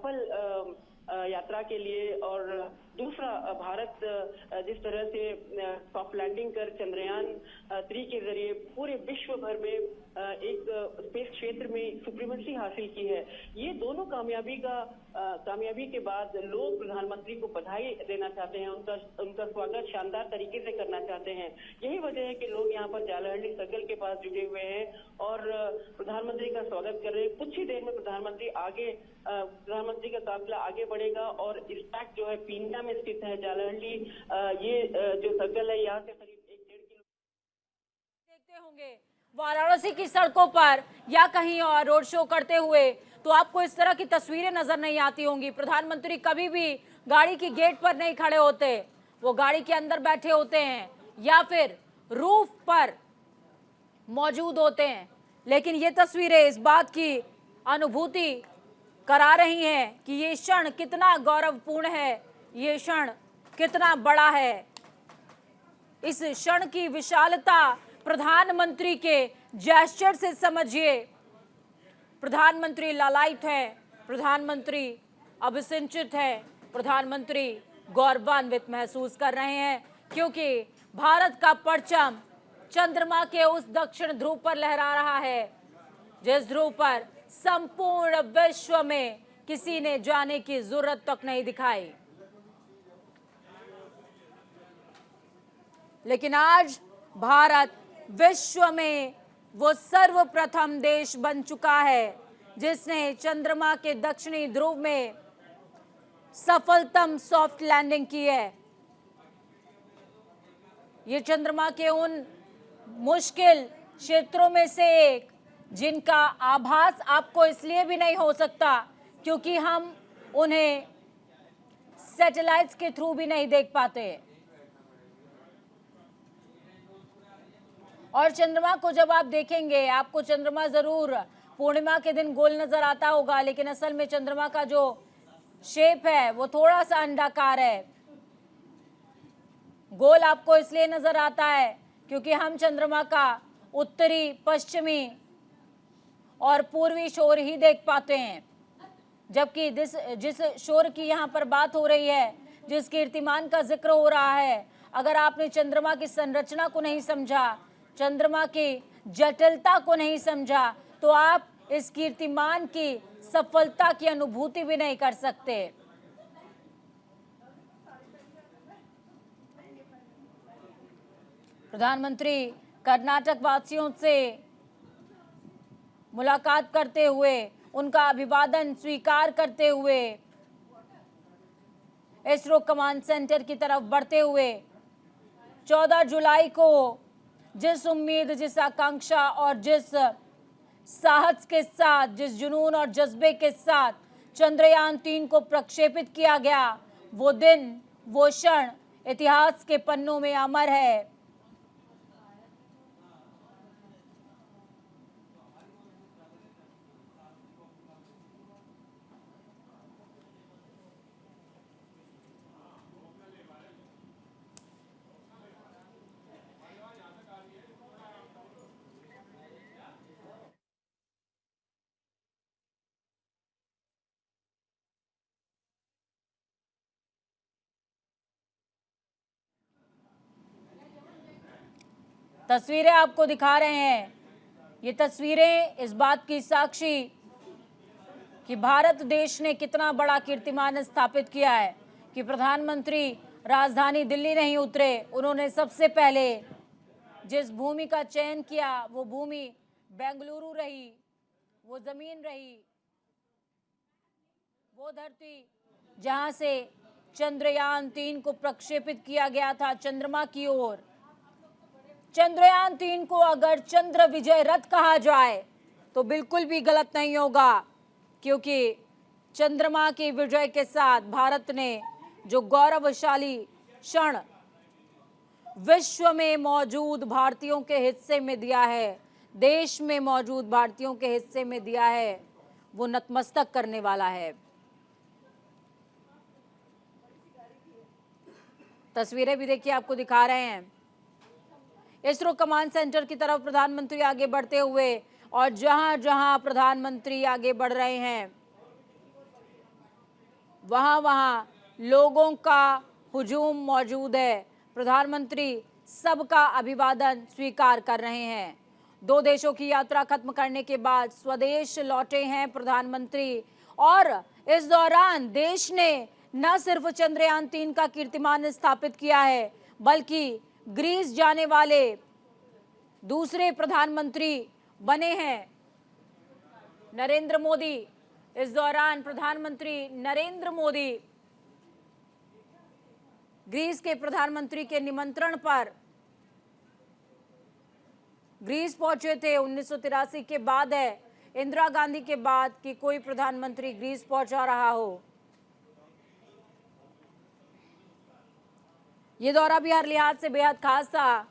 सफल यात्रा के लिए। और दूसरा, भारत जिस तरह से सॉफ्ट लैंडिंग कर चंद्रयान 3 के जरिए पूरे विश्व भर में एक स्पेस क्षेत्र में सुप्रीमेसी हासिल की है, ये दोनों कामयाबी के बाद लोग प्रधानमंत्री को बधाई देना चाहते हैं, उनका स्वागत शानदार तरीके से करना चाहते हैं। यही वजह है कि लोग यहाँ पर जालहंडी सर्कल के पास जुटे हुए हैं और प्रधानमंत्री का स्वागत कर रहे हैं। कुछ ही देर में प्रधानमंत्री का काफिला आगे बढ़ेगा और इस्पैक जो है पीनिया में स्थित है जालहंडी, ये जो सर्कल है यहाँ से करीब 1-1.5 किलोमीटर देखते होंगे वाराणसी की सड़कों पर या कहीं और रोड शो करते हुए, तो आपको इस तरह की तस्वीरें नजर नहीं आती होंगी। प्रधानमंत्री कभी भी गाड़ी की गेट पर नहीं खड़े होते, वो गाड़ी के अंदर बैठे होते हैं या फिर रूफ पर मौजूद होते हैं। लेकिन ये तस्वीरें इस बात की अनुभूति करा रही हैं कि ये क्षण कितना गौरवपूर्ण है, ये क्षण कितना बड़ा है। इस क्षण की विशालता प्रधानमंत्री के जेस्चर से समझिए। प्रधानमंत्री लालायित है, प्रधानमंत्री अभिसंचित है, प्रधानमंत्री गौरवान्वित महसूस कर रहे हैं, क्योंकि भारत का परचम चंद्रमा के उस दक्षिण ध्रुव पर लहरा रहा है जिस ध्रुव पर संपूर्ण विश्व में किसी ने जाने की जरूरत तक नहीं दिखाई। लेकिन आज भारत विश्व में वो सर्वप्रथम देश बन चुका है जिसने चंद्रमा के दक्षिणी ध्रुव में सफलतम सॉफ्ट लैंडिंग की है। ये चंद्रमा के उन मुश्किल क्षेत्रों में से एक जिनका आभास आपको इसलिए भी नहीं हो सकता क्योंकि हम उन्हें सैटेलाइट्स के थ्रू भी नहीं देख पाते। और चंद्रमा को जब आप देखेंगे, आपको चंद्रमा जरूर पूर्णिमा के दिन गोल नजर आता होगा, लेकिन असल में चंद्रमा का जो शेप है वो थोड़ा सा अंडाकार है। गोल आपको इसलिए नजर आता है क्योंकि हम चंद्रमा का उत्तरी, पश्चिमी और पूर्वी शोर ही देख पाते हैं, जबकि जिस शोर की यहाँ पर बात हो रही है, जिस कीर्तिमान का जिक्र हो रहा है, अगर आपने चंद्रमा की संरचना को नहीं समझा, चंद्रमा की जटिलता को नहीं समझा, तो आप इस कीर्तिमान की सफलता की अनुभूति भी नहीं कर सकते। प्रधानमंत्री कर्नाटक वासियों से मुलाकात करते हुए, उनका अभिवादन स्वीकार करते हुए इसरो कमांड सेंटर की तरफ बढ़ते हुए 14 जुलाई को जिस उम्मीद, जिस आकांक्षा और जिस साहस के साथ, जिस जुनून और जज्बे के साथ चंद्रयान 3 को प्रक्षेपित किया गया, वो दिन, वो क्षण इतिहास के पन्नों में अमर है। तस्वीरें आपको दिखा रहे हैं, ये तस्वीरें इस बात की साक्षी कि भारत देश ने कितना बड़ा कीर्तिमान स्थापित किया है कि प्रधानमंत्री राजधानी दिल्ली नहीं उतरे, उन्होंने सबसे पहले जिस भूमि का चयन किया वो भूमि बेंगलुरु रही, वो जमीन रही, वो धरती जहां से चंद्रयान 3 को प्रक्षेपित किया गया था चंद्रमा की ओर। चंद्रयान 3 को अगर चंद्र विजय रथ कहा जाए तो बिल्कुल भी गलत नहीं होगा, क्योंकि चंद्रमा की विजय के साथ भारत ने जो गौरवशाली क्षण विश्व में मौजूद भारतीयों के हिस्से में दिया है, देश में मौजूद भारतीयों के हिस्से में दिया है, वो नतमस्तक करने वाला है। तस्वीरें भी देखिए, आपको दिखा रहे हैं इसरो कमांड सेंटर की तरफ प्रधानमंत्री आगे बढ़ते हुए, और जहां जहां प्रधानमंत्री आगे बढ़ रहे हैं वहां वहां लोगों का हुजूम मौजूद है। प्रधानमंत्री सबका अभिवादन स्वीकार कर रहे हैं। 2 देशों की यात्रा खत्म करने के बाद स्वदेश लौटे हैं प्रधानमंत्री, और इस दौरान देश ने न सिर्फ चंद्रयान 3 का कीर्तिमान स्थापित किया है, बल्कि ग्रीस जाने वाले दूसरे प्रधानमंत्री बने हैं नरेंद्र मोदी। इस दौरान प्रधानमंत्री नरेंद्र मोदी ग्रीस के प्रधानमंत्री के निमंत्रण पर ग्रीस पहुंचे थे। 1983 के बाद है, इंदिरा गांधी के बाद, कि कोई प्रधानमंत्री ग्रीस पहुंचा रहा हो। ये दौरा भी हर लिहाज से बेहद खास था।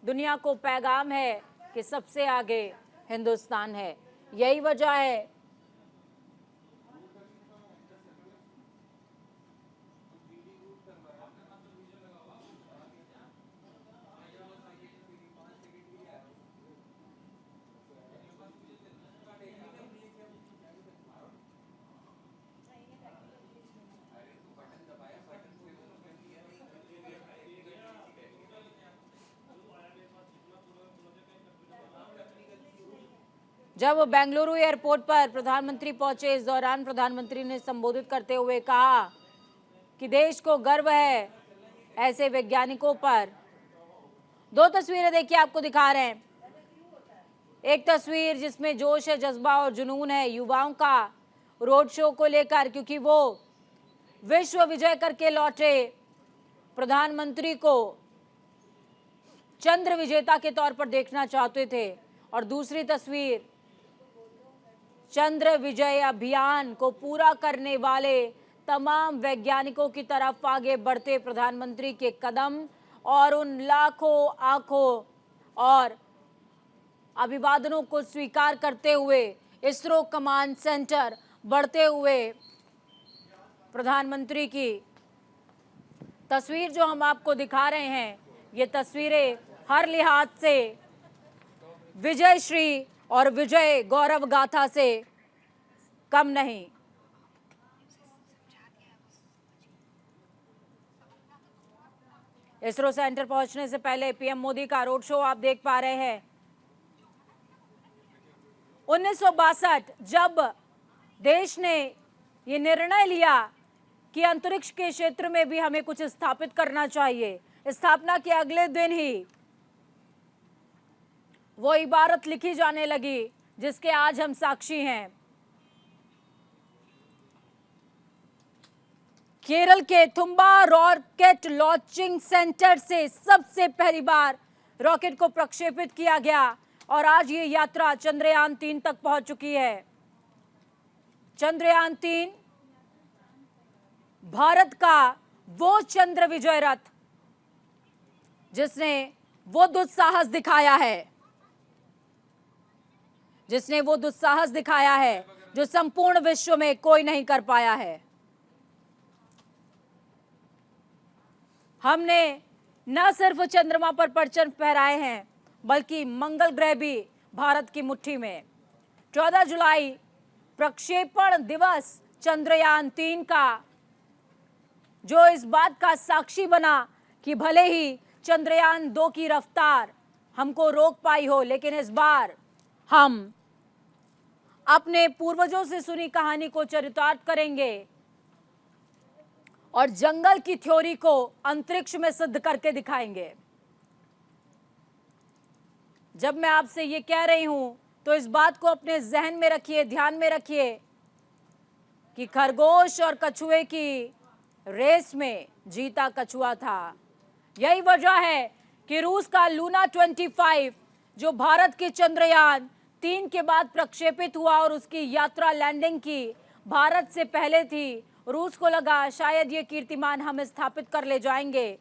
दुनिया को पैगाम है कि सबसे आगे हिंदुस्तान है। यही वजह है जब बेंगलुरु एयरपोर्ट पर प्रधानमंत्री पहुंचे, इस दौरान प्रधानमंत्री ने संबोधित करते हुए कहा कि देश को गर्व है ऐसे वैज्ञानिकों पर। 2 तस्वीरें देखिए, आपको दिखा रहे हैं। एक तस्वीर जिसमें जोश है, जज्बा और जुनून है युवाओं का रोड शो को लेकर, क्योंकि वो विश्व विजय करके लौटे प्रधानमंत्री को चंद्र विजेता के तौर पर देखना चाहते थे। और दूसरी तस्वीर चंद्र विजय अभियान को पूरा करने वाले तमाम वैज्ञानिकों की तरफ आगे बढ़ते प्रधानमंत्री के कदम, और उन लाखों आंखों और अभिवादनों को स्वीकार करते हुए इसरो कमांड सेंटर बढ़ते हुए प्रधानमंत्री की तस्वीर जो हम आपको दिखा रहे हैं, ये तस्वीरें हर लिहाज से विजय श्री और विजय गौरव गाथा से कम नहीं। इसरो सेंटर पहुंचने से पहले पीएम मोदी का रोड शो आप देख पा रहे हैं। 1962 जब देश ने ये निर्णय लिया कि अंतरिक्ष के क्षेत्र में भी हमें कुछ स्थापित करना चाहिए, स्थापना के अगले दिन ही वो इबारत लिखी जाने लगी जिसके आज हम साक्षी हैं। केरल के थुम्बा रॉकेट लॉन्चिंग सेंटर से सबसे पहली बार रॉकेट को प्रक्षेपित किया गया, और आज ये यात्रा चंद्रयान 3 तक पहुंच चुकी है। चंद्रयान 3 भारत का वो चंद्र विजय रथ जिसने वो दुस्साहस दिखाया है, जो संपूर्ण विश्व में कोई नहीं कर पाया है। हमने न सिर्फ चंद्रमा पर परचम फहराए हैं, बल्कि मंगल ग्रह भी भारत की मुट्ठी में। 14 जुलाई प्रक्षेपण दिवस चंद्रयान 3 का, जो इस बात का साक्षी बना कि भले ही चंद्रयान 2 की रफ्तार हमको रोक पाई हो, लेकिन इस बार हम अपने पूर्वजों से सुनी कहानी को चरितार्थ करेंगे और जंगल की थ्योरी को अंतरिक्ष में सिद्ध करके दिखाएंगे। जब मैं आपसे ये कह रही हूं तो इस बात को अपने जहन में रखिए, ध्यान में रखिए कि खरगोश और कछुए की रेस में जीता कछुआ था। यही वजह है कि रूस का लूना 25 जो भारत के चंद्रयान 3 के बाद प्रक्षेपित हुआ और उसकी यात्रा लैंडिंग की भारत से पहले थी। रूस को लगा शायद ये कीर्तिमान हम स्थापित कर ले जाएंगे,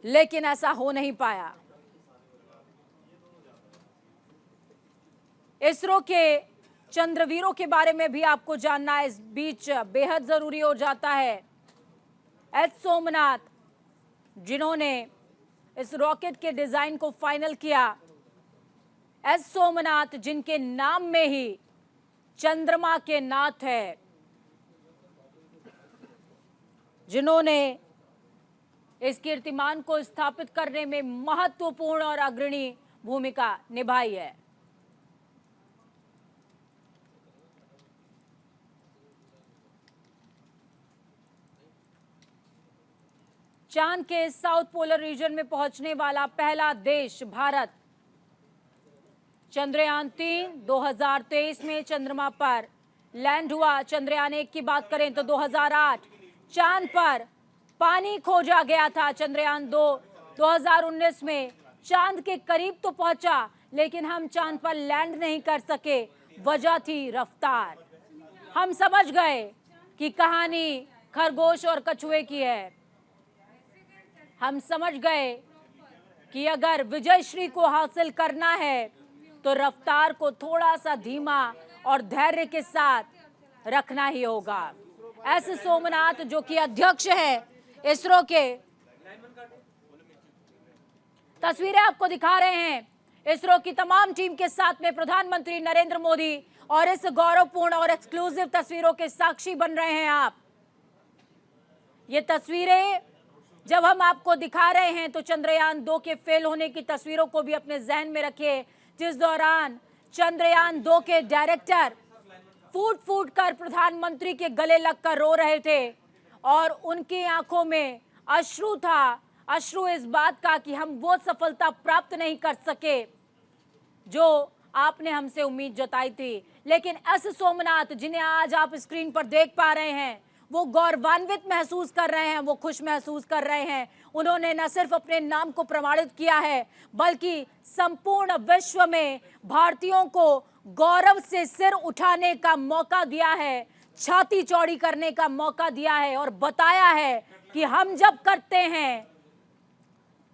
लेकिन ऐसा हो नहीं पाया। इसरो के चंद्रवीरों के बारे में भी आपको जानना इस बीच बेहद जरूरी हो जाता है। एच सोमनाथ, जिन्होंने इस रॉकेट के डिजाइन को फाइनल किया, एच सोमनाथ जिनके नाम में ही चंद्रमा के नाथ है, जिन्होंने इस कीर्तिमान को स्थापित करने में महत्वपूर्ण और अग्रणी भूमिका निभाई है। चांद के साउथ पोलर रीजन में पहुंचने वाला पहला देश भारत। चंद्रयान 3 2023 में चंद्रमा पर लैंड हुआ। चंद्रयान 1 की बात करें तो 2008 चांद पर पानी खोजा गया था। चंद्रयान 2 2019 में चांद के करीब तो पहुंचा, लेकिन हम चांद पर लैंड नहीं कर सके। वजह थी रफ्तार। हम समझ गए कि कहानी खरगोश और कछुए की है। हम समझ गए कि अगर विजयश्री को हासिल करना है तो रफ्तार को थोड़ा सा धीमा और धैर्य के साथ रखना ही होगा। एस सोमनाथ जो कि अध्यक्ष है इसरो के, तस्वीरें आपको दिखा रहे हैं इसरो की तमाम टीम के साथ में प्रधानमंत्री नरेंद्र मोदी, और इस गौरवपूर्ण और एक्सक्लूसिव तस्वीरों के साक्षी बन रहे हैं आप। ये तस्वीरें जब हम आपको दिखा रहे हैं तो चंद्रयान 2 के फेल होने की तस्वीरों को भी अपने जहन में रखिए, जिस दौरान चंद्रयान 2 के डायरेक्टर फूट फूट कर प्रधानमंत्री के गले लगकर रो रहे थे और उनकी आंखों में अश्रु था। अश्रु इस बात का कि हम वो सफलता प्राप्त नहीं कर सके जो आपने हमसे उम्मीद जताई थी। लेकिन एस सोमनाथ, जिन्हें आज आप स्क्रीन पर देख पा रहे हैं, वो गौरवान्वित महसूस कर रहे हैं, वो खुश महसूस कर रहे हैं। उन्होंने न सिर्फ अपने नाम को प्रमाणित किया है, बल्कि संपूर्ण विश्व में भारतीयों को गौरव से सिर उठाने का मौका दिया है, छाती चौड़ी करने का मौका दिया है और बताया है कि हम जब करते हैं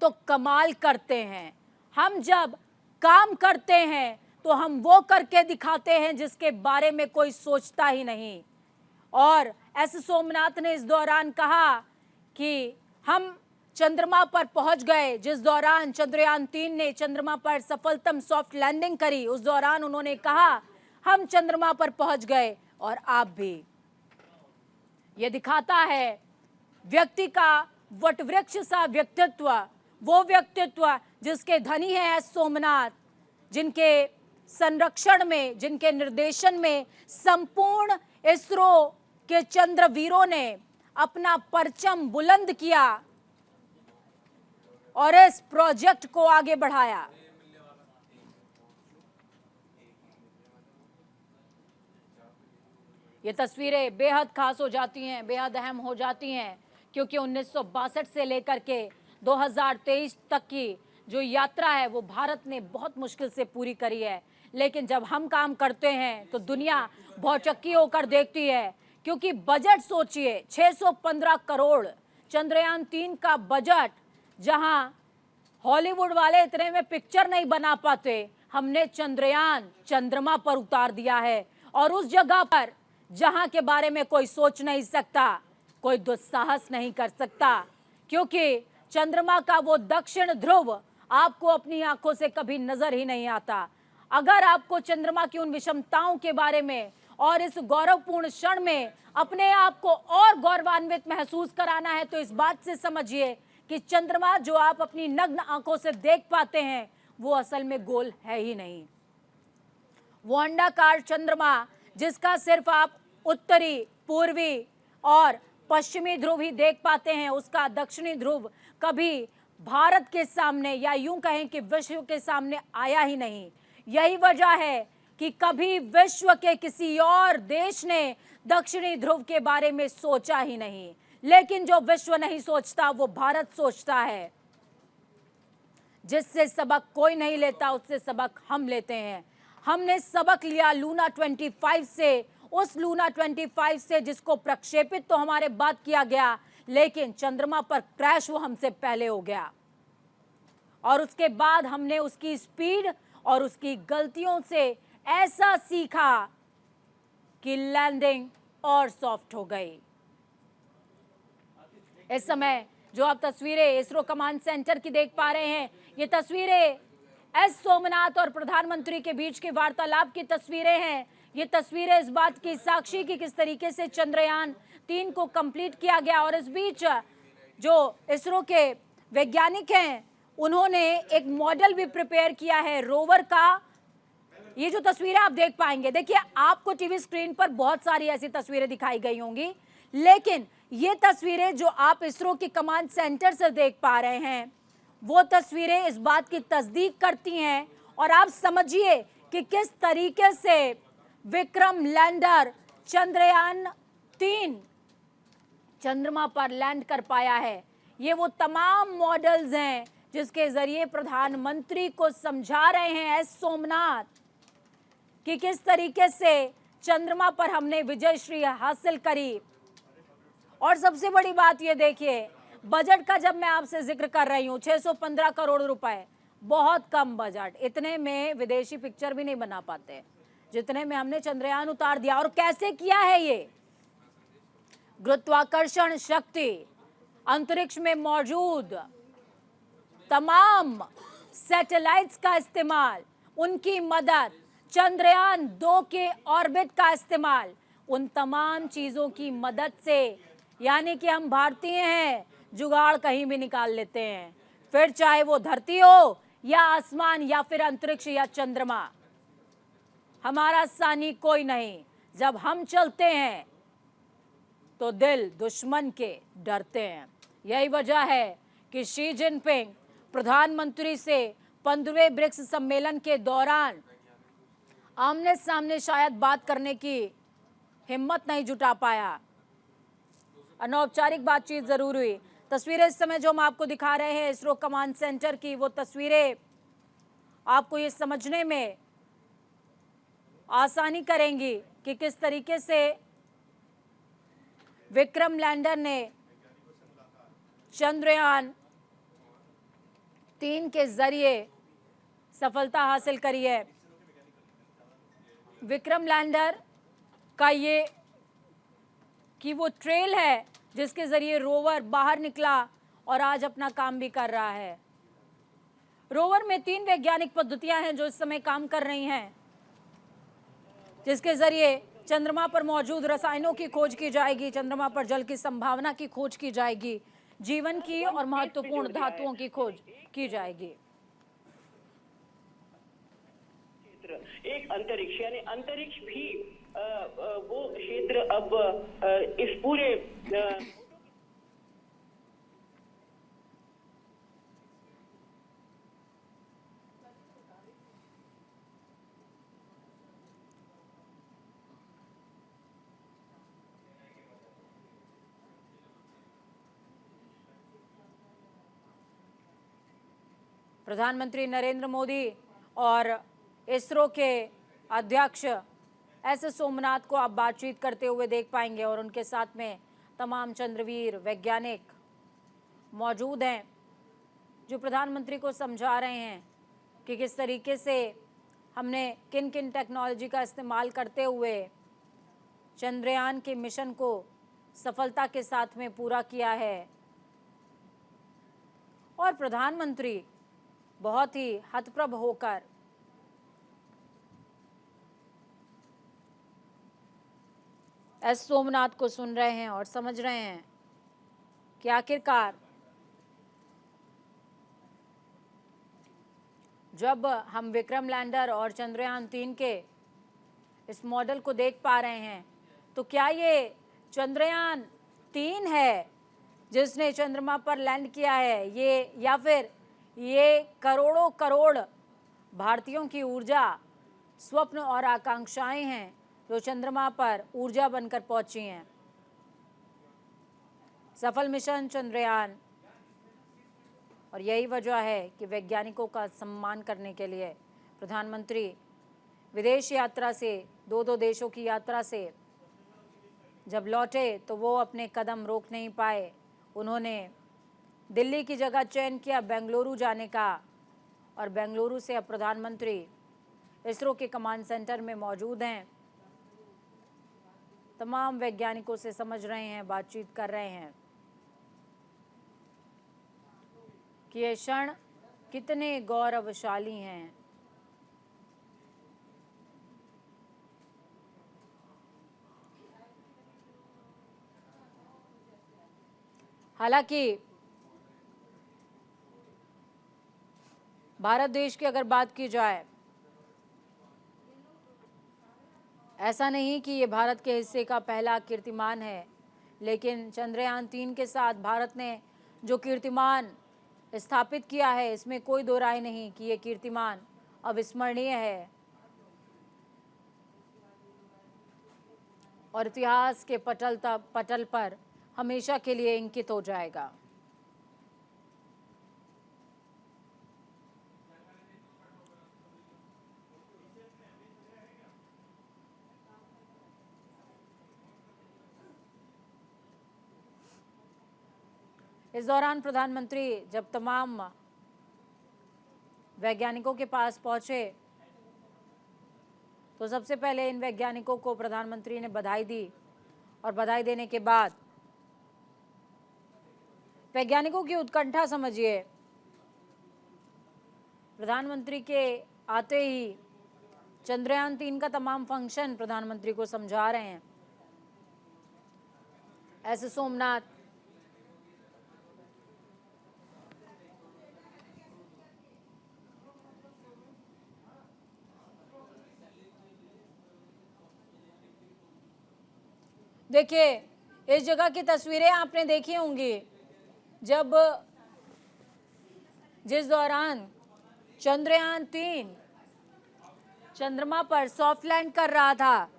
तो कमाल करते हैं। हम जब काम करते हैं तो हम वो करके दिखाते हैं जिसके बारे में कोई सोचता ही नहीं। और एस सोमनाथ ने इस दौरान कहा कि हम चंद्रमा पर पहुंच गए। जिस दौरान चंद्रयान 3 ने चंद्रमा पर सफलतम सॉफ्ट लैंडिंग करी, उस दौरान उन्होंने कहा हम चंद्रमा पर पहुंच गए और आप भी। यह दिखाता है व्यक्ति का वटवृक्ष सा व्यक्तित्व, वो व्यक्तित्व जिसके धनी है एस सोमनाथ, जिनके संरक्षण में, जिनके निर्देशन में संपूर्ण इसरो के चंद्रवीरों ने अपना परचम बुलंद किया और इस प्रोजेक्ट को आगे बढ़ाया। ये तस्वीरें बेहद खास हो जाती हैं, बेहद अहम हो जाती हैं, क्योंकि 1962 से लेकर के 2023 तक की जो यात्रा है वो भारत ने बहुत मुश्किल से पूरी करी है। लेकिन जब हम काम करते हैं तो दुनिया भौचक्की होकर देखती है, क्योंकि बजट सोचिए 615 करोड़ चंद्रयान 3 का बजट, जहां हॉलीवुड वाले इतने में पिक्चर नहीं बना पाते, हमने चंद्रयान चंद्रमा पर उतार दिया है। और उस जगह पर जहां के बारे में कोई सोच नहीं सकता, कोई दुस्साहस नहीं कर सकता, क्योंकि चंद्रमा का वो दक्षिण ध्रुव आपको अपनी आंखों से कभी नजर ही नहीं आता। अगर आपको चंद्रमा की उन विषमताओं के बारे में और इस गौरवपूर्ण क्षण में अपने आप को और गौरवान्वित महसूस कराना है तो इस बात से समझिए कि चंद्रमा जो आप अपनी नग्न आंखों से देख पाते हैं वो असल में गोल है ही नहीं। वो अंडाकार चंद्रमा जिसका सिर्फ आप उत्तरी, पूर्वी और पश्चिमी ध्रुव ही देख पाते हैं, उसका दक्षिणी ध्रुव कभी भारत के सामने या यूं कहें कि विश्व के सामने आया ही नहीं। यही वजह है कि कभी विश्व के किसी और देश ने दक्षिणी ध्रुव के बारे में सोचा ही नहीं। लेकिन जो विश्व नहीं सोचता वो भारत सोचता है। जिससे सबक कोई नहीं लेता, उससे सबक हम लेते हैं। हमने सबक लिया लूना 25 से, उस लूना 25 से जिसको प्रक्षेपित तो हमारे बाद किया गया, लेकिन चंद्रमा पर क्रैश वो हमसे पहले हो गया। और उसके बाद हमने उसकी स्पीड और उसकी गलतियों से ऐसा सीखा कि लैंडिंग और सॉफ्ट हो गई। इस समय जो आप तस्वीरें इसरो कमांड सेंटर की देख पा रहे हैं, ये तस्वीरें एस सोमनाथ और प्रधानमंत्री के बीच के वार्तालाप की तस्वीरें हैं। ये तस्वीरें इस बात की साक्षी कि किस तरीके से चंद्रयान-3 को कंप्लीट किया गया। और इस बीच जो इसरो के वैज्ञानिक हैं, उन्होंने एक मॉडल भी प्रिपेयर किया है रोवर का। ये जो तस्वीरें आप देख पाएंगे, देखिए आपको टीवी स्क्रीन पर बहुत सारी ऐसी तस्वीरें दिखाई गई होंगी, लेकिन ये तस्वीरें जो आप इसरो के कमांड सेंटर से देख पा रहे हैं, वो तस्वीरें इस बात की तस्दीक करती हैं। और आप समझिए कि किस तरीके से विक्रम लैंडर चंद्रयान-3 चंद्रमा पर लैंड कर पाया है। ये वो तमाम मॉडल्स हैं जिसके जरिए प्रधानमंत्री को समझा रहे हैं एस सोमनाथ कि किस तरीके से चंद्रमा पर हमने विजयश्री हासिल करी। और सबसे बड़ी बात ये देखिए, बजट का जब मैं आपसे जिक्र कर रही हूं, 615 करोड़ रुपए, बहुत कम बजट। इतने में विदेशी पिक्चर भी नहीं बना पाते जितने में हमने चंद्रयान उतार दिया। और कैसे किया है ये? गुरुत्वाकर्षण शक्ति, अंतरिक्ष में मौजूद तमाम सैटेलाइट्स का इस्तेमाल, उनकी मदद, चंद्रयान-2 के ऑर्बिट का इस्तेमाल, उन तमाम चीजों की मदद से, यानी कि हम भारतीय हैं, जुगाड़ कहीं भी निकाल लेते हैं। फिर चाहे वो धरती हो या आसमान या फिर अंतरिक्ष या चंद्रमा, हमारा सानी कोई नहीं। जब हम चलते हैं तो दिल दुश्मन के डरते हैं। यही वजह है कि शी जिनपिंग प्रधानमंत्री से 15वें ब्रिक्स सम्मेलन के दौरान आमने सामने शायद बात करने की हिम्मत नहीं जुटा पाया, अनौपचारिक बातचीत जरूर हुई। तस्वीरें इस समय जो हम आपको दिखा रहे हैं इसरो कमांड सेंटर की, वो तस्वीरें आपको ये समझने में आसानी करेंगी कि किस तरीके से विक्रम लैंडर ने चंद्रयान-3 के जरिए सफलता हासिल करी है। विक्रम लैंडर का ये कि वो ट्रेल है जिसके जरिए रोवर बाहर निकला और आज अपना काम भी कर रहा है। रोवर में 3 वैज्ञानिक पद्धतियां हैं जो इस समय काम कर रही हैं, जिसके जरिए चंद्रमा पर मौजूद रसायनों की खोज की जाएगी, चंद्रमा पर जल की संभावना की खोज की जाएगी, जीवन की और महत्वपूर्ण धातुओं की खोज की जाएगी। एक अंतरिक्ष, यानी अंतरिक्ष भी वो क्षेत्र अब इस पूरे प्रधानमंत्री नरेंद्र मोदी और इसरो के अध्यक्ष एस सोमनाथ को आप बातचीत करते हुए देख पाएंगे और उनके साथ में तमाम चंद्रवीर वैज्ञानिक मौजूद हैं जो प्रधानमंत्री को समझा रहे हैं कि किस तरीके से हमने किन किन टेक्नोलॉजी का इस्तेमाल करते हुए चंद्रयान के मिशन को सफलता के साथ में पूरा किया है। और प्रधानमंत्री बहुत ही हतप्रभ होकर एस सोमनाथ को सुन रहे हैं और समझ रहे हैं कि आखिरकार जब हम विक्रम लैंडर और चंद्रयान-3 के इस मॉडल को देख पा रहे हैं तो क्या ये चंद्रयान-3 है जिसने चंद्रमा पर लैंड किया है, ये या फिर ये करोड़ों करोड़ भारतीयों की ऊर्जा, स्वप्न और आकांक्षाएं हैं जो चंद्रमा पर ऊर्जा बनकर पहुंची हैं। सफल मिशन चंद्रयान, और यही वजह है कि वैज्ञानिकों का सम्मान करने के लिए प्रधानमंत्री विदेश यात्रा से, 2 देशों की यात्रा से जब लौटे तो वो अपने कदम रोक नहीं पाए। उन्होंने दिल्ली की जगह चयन किया बेंगलुरु जाने का, और बेंगलुरु से अब प्रधानमंत्री इसरो के कमांड सेंटर में मौजूद हैं, तमाम वैज्ञानिकों से समझ रहे हैं, बातचीत कर रहे हैं कि ये क्षण कितने गौरवशाली हैं। हालांकि भारत देश की अगर बात की जाए, ऐसा नहीं कि ये भारत के हिस्से का पहला कीर्तिमान है, लेकिन चंद्रयान 3 के साथ भारत ने जो कीर्तिमान स्थापित किया है, इसमें कोई दो राय नहीं कि ये कीर्तिमान अविस्मरणीय है और इतिहास के पटल पर हमेशा के लिए अंकित हो जाएगा। इस दौरान प्रधानमंत्री जब तमाम वैज्ञानिकों के पास पहुंचे तो सबसे पहले इन वैज्ञानिकों को प्रधानमंत्री ने बधाई दी और बधाई देने के बाद वैज्ञानिकों की उत्कंठा समझिए। प्रधानमंत्री के आते ही चंद्रयान 3 का तमाम फंक्शन प्रधानमंत्री को समझा रहे हैं। ऐसे सोमनाथ देखिए, इस जगह की तस्वीरें आपने देखी होंगी जब जिस दौरान चंद्रयान 3 चंद्रमा पर सॉफ्ट लैंड कर रहा था,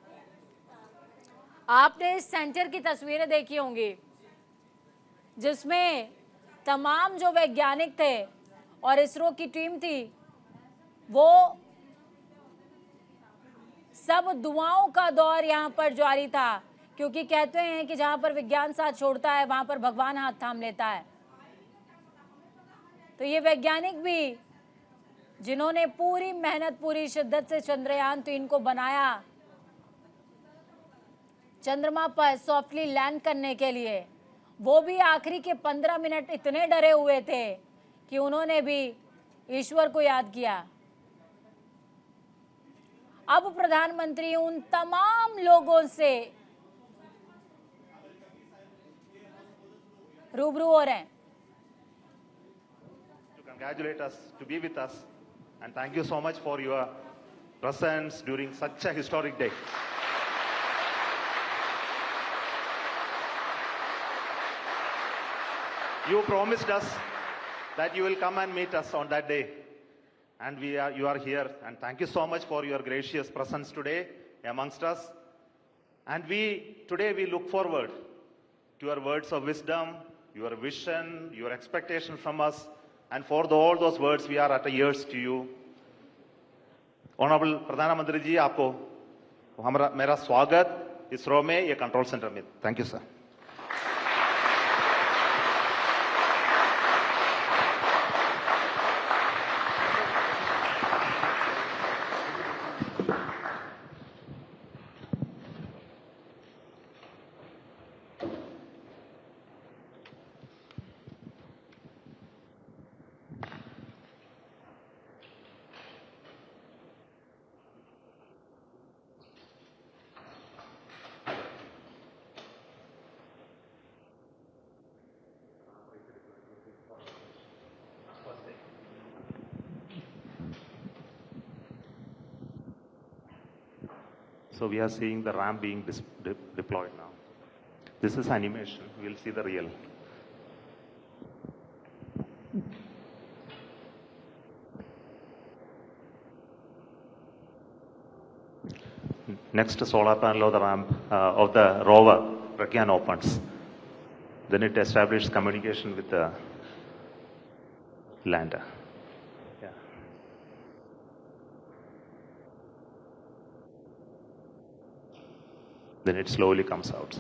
आपने इस सेंटर की तस्वीरें देखी होंगी जिसमें तमाम जो वैज्ञानिक थे और इसरो की टीम थी, वो सब दुआओं का दौर यहाँ पर जारी था, क्योंकि कहते हैं कि जहां पर विज्ञान साथ छोड़ता है वहां पर भगवान हाथ थाम लेता है। तो ये वैज्ञानिक भी जिन्होंने पूरी मेहनत पूरी शिद्दत से चंद्रयान 3 को बनाया चंद्रमा पर सॉफ्टली लैंड करने के लिए, वो भी आखिरी के 15 मिनट इतने डरे हुए थे कि उन्होंने भी ईश्वर को याद किया। अब प्रधानमंत्री उन तमाम लोगों से रूबरू हो रहे हैं। To congratulate us, to be with us, and thank you so much for your presence during such a historic day. You promised us that you will come and meet us on that day, and you are here, and thank you so much for your gracious presence today amongst us. And today we look forward to your words of wisdom, your vision, your expectation from us, and for all those words we are at ears to you. Honorable प्रधानमंत्री जी, आपको मेरा स्वागत इसरो में, ये control centre में। Thank you sir. So we are seeing the ramp being deployed now. This is animation. We'll see the real. Next solar panel of the ramp of the rover Pragyan opens. Then it establishes communication with the lander. Yeah. Then it slowly comes out.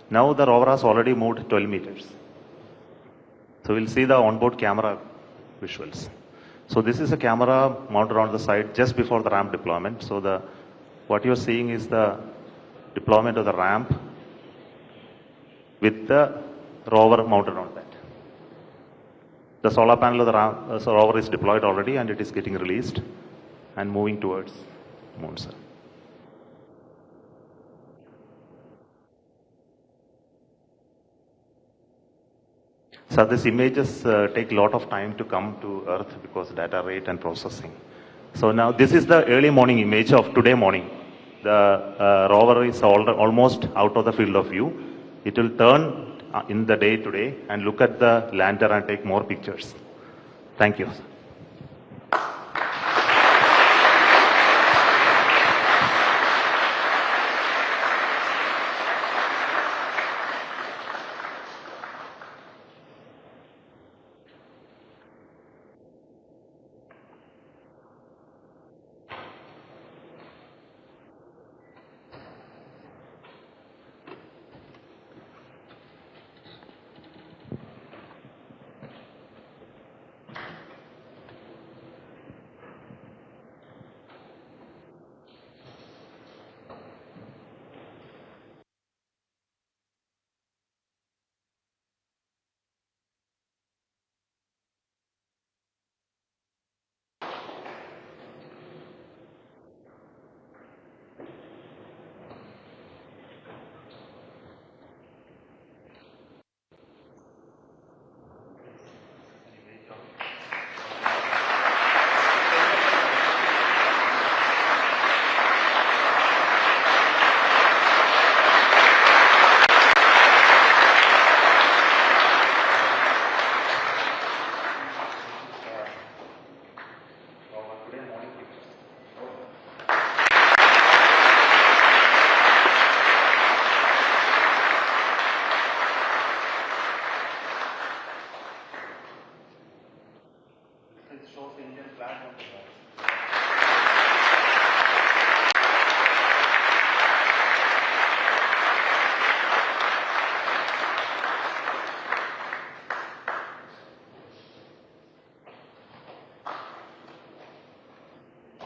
Now the rover has already moved 12 meters. So we'll see the onboard camera visuals. So this is a camera mounted on the side just before the ramp deployment. So what you're seeing is the deployment of the ramp with the rover mounted on that. The solar panel of the rover is deployed already and it is getting released and moving towards moon cell. So these images take a lot of time to come to Earth because data rate and processing. So now this is the early morning image of today morning. The rover is almost out of the field of view. It will turn in the day today and look at the lander and take more pictures. Thank you.